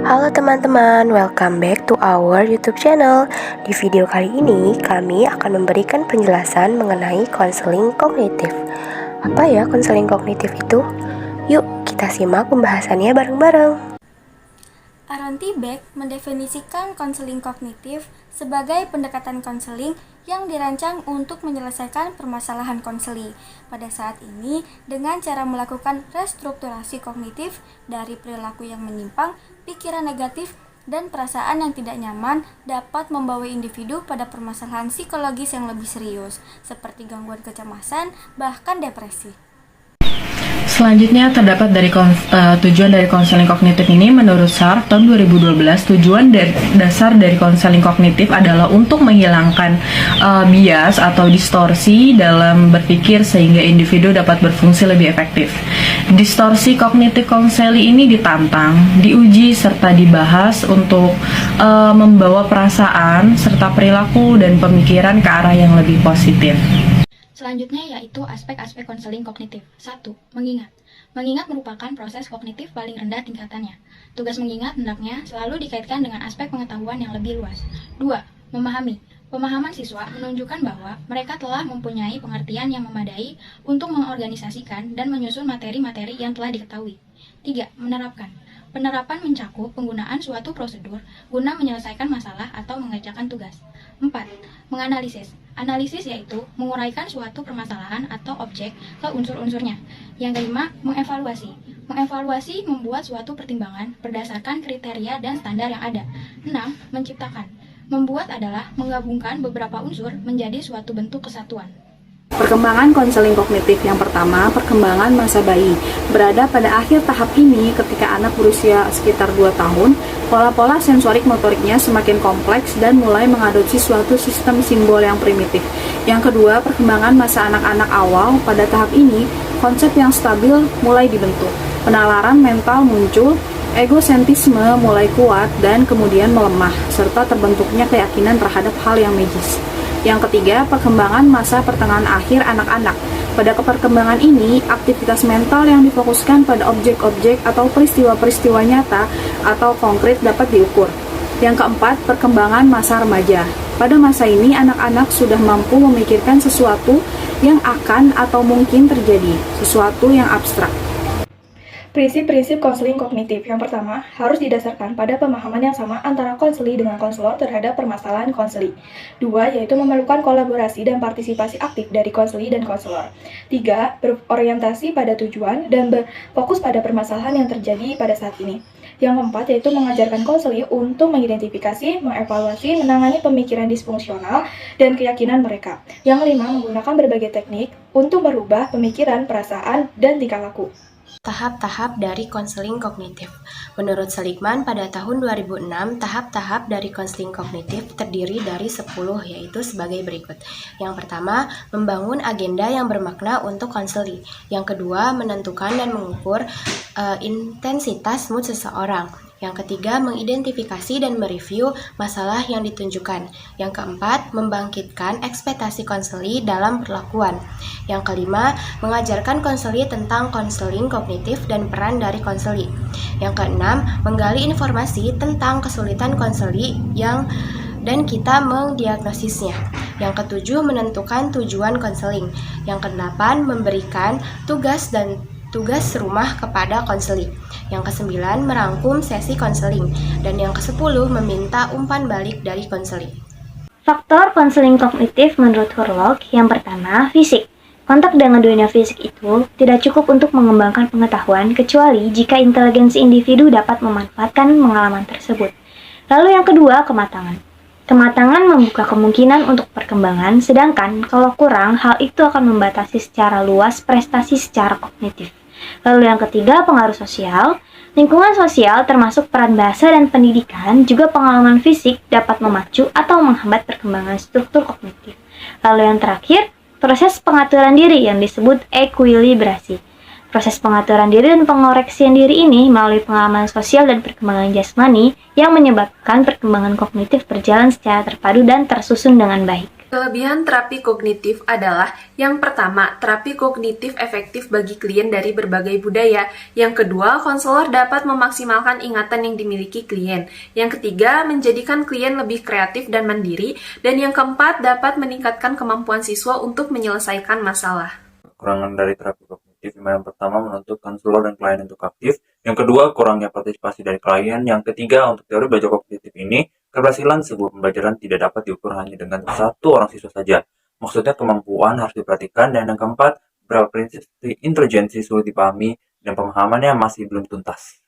Halo teman-teman, welcome back to our YouTube channel. Di video kali ini, kami akan memberikan penjelasan mengenai konseling kognitif. Apa ya konseling kognitif itu? Yuk, kita simak pembahasannya bareng-bareng. Aaron T. Beck mendefinisikan konseling kognitif sebagai pendekatan konseling yang dirancang untuk menyelesaikan permasalahan konseli pada saat ini dengan cara melakukan restrukturasi kognitif dari perilaku yang menyimpang, pikiran negatif, dan perasaan yang tidak nyaman dapat membawa individu pada permasalahan psikologis yang lebih serius, seperti gangguan kecemasan, bahkan depresi. Selanjutnya terdapat tujuan dari konseling kognitif ini. Menurut SAR tahun 2012, tujuan dasar dari konseling kognitif adalah untuk menghilangkan bias atau distorsi dalam berpikir sehingga individu dapat berfungsi lebih efektif. Distorsi kognitif konseli ini ditantang, diuji serta dibahas untuk membawa perasaan serta perilaku dan pemikiran ke arah yang lebih positif. Selanjutnya yaitu aspek-aspek konseling kognitif. 1. Mengingat. Mengingat merupakan proses kognitif paling rendah tingkatannya. Tugas mengingat hendaknya selalu dikaitkan dengan aspek pengetahuan yang lebih luas. 2. Memahami. Pemahaman siswa menunjukkan bahwa mereka telah mempunyai pengertian yang memadai untuk mengorganisasikan dan menyusun materi-materi yang telah diketahui. 3. Menerapkan. Penerapan mencakup penggunaan suatu prosedur guna menyelesaikan masalah atau mengerjakan tugas. 4. Menganalisis. Analisis yaitu menguraikan suatu permasalahan atau objek ke unsur-unsurnya. Yang kelima, mengevaluasi. Mengevaluasi membuat suatu pertimbangan berdasarkan kriteria dan standar yang ada. 6. Menciptakan. Membuat adalah menggabungkan beberapa unsur menjadi suatu bentuk kesatuan. Perkembangan konseling kognitif yang pertama, perkembangan masa bayi. Berada pada akhir tahap ini ketika anak berusia sekitar 2 tahun, pola-pola sensorik motoriknya semakin kompleks dan mulai mengadopsi suatu sistem simbol yang primitif. Yang kedua, perkembangan masa anak-anak awal. Pada tahap ini, konsep yang stabil mulai dibentuk. Penalaran mental muncul, egosentrisme mulai kuat dan kemudian melemah, serta terbentuknya keyakinan terhadap hal yang magis. Yang ketiga, perkembangan masa pertengahan akhir anak-anak. Pada perkembangan ini, aktivitas mental yang difokuskan pada objek-objek atau peristiwa-peristiwa nyata atau konkret dapat diukur. Yang keempat, perkembangan masa remaja. Pada masa ini, anak-anak sudah mampu memikirkan sesuatu yang akan atau mungkin terjadi, sesuatu yang abstrak. Prinsip-prinsip konseling kognitif. Yang pertama, harus didasarkan pada pemahaman yang sama antara konseli dengan konselor terhadap permasalahan konseli. 2, yaitu memerlukan kolaborasi dan partisipasi aktif dari konseli dan konselor. 3, berorientasi pada tujuan dan berfokus pada permasalahan yang terjadi pada saat ini. Yang keempat, yaitu mengajarkan konseli untuk mengidentifikasi, mengevaluasi, menangani pemikiran disfungsional, dan keyakinan mereka. Yang kelima, menggunakan berbagai teknik untuk merubah pemikiran, perasaan, dan tingkah laku. Tahap-tahap dari konseling kognitif. Menurut Seligman, pada tahun 2006, tahap-tahap dari konseling kognitif terdiri dari 10, yaitu sebagai berikut. Yang pertama, membangun agenda yang bermakna untuk konseli. Yang kedua, menentukan dan mengukur intensitas mood seseorang. Yang ketiga, mengidentifikasi dan mereview masalah yang ditunjukkan. Yang keempat, membangkitkan ekspektasi konseli dalam perlakuan. Yang kelima, mengajarkan konseli tentang konseling kognitif dan peran dari konseli. Yang keenam, menggali informasi tentang kesulitan konseli dan kita mendiagnosisnya. Yang ketujuh, menentukan tujuan konseling. Yang kedelapan, memberikan tugas rumah kepada konseli. Yang kesembilan, merangkum sesi konseling. Dan yang kesepuluh, meminta umpan balik dari konseli. Faktor konseling kognitif menurut Hurlok. Yang pertama, fisik. Kontak dengan dunia fisik itu tidak cukup untuk mengembangkan pengetahuan kecuali jika inteligensi individu dapat memanfaatkan pengalaman tersebut. Lalu yang kedua, kematangan. Kematangan membuka kemungkinan untuk perkembangan, sedangkan kalau kurang, hal itu akan membatasi secara luas prestasi secara kognitif. Lalu yang ketiga, pengaruh sosial. Lingkungan sosial termasuk peran bahasa dan pendidikan, juga pengalaman fisik dapat memacu atau menghambat perkembangan struktur kognitif. Lalu yang terakhir, proses pengaturan diri yang disebut ekuilibrasi. Proses pengaturan diri dan pengoreksian diri ini melalui pengalaman sosial dan perkembangan jasmani yang menyebabkan perkembangan kognitif berjalan secara terpadu dan tersusun dengan baik. Kelebihan terapi kognitif adalah yang pertama, terapi kognitif efektif bagi klien dari berbagai budaya. Yang kedua, konselor dapat memaksimalkan ingatan yang dimiliki klien. Yang ketiga, menjadikan klien lebih kreatif dan mandiri. Dan yang keempat, dapat meningkatkan kemampuan siswa untuk menyelesaikan masalah. Kekurangan dari terapi kognitif, yang pertama menuntut konselor dan klien untuk aktif. Yang kedua, kurangnya partisipasi dari klien. Yang ketiga, untuk teori belajar kognitif ini, keberhasilan sebuah pembelajaran tidak dapat diukur hanya dengan satu orang siswa saja. Maksudnya kemampuan harus diperhatikan. Dan yang keempat, beberapa prinsip intelijensi sulit dipahami dan pemahamannya masih belum tuntas.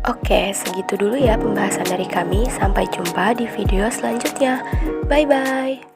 Oke, segitu dulu ya pembahasan dari kami. Sampai jumpa di video selanjutnya. Bye-bye.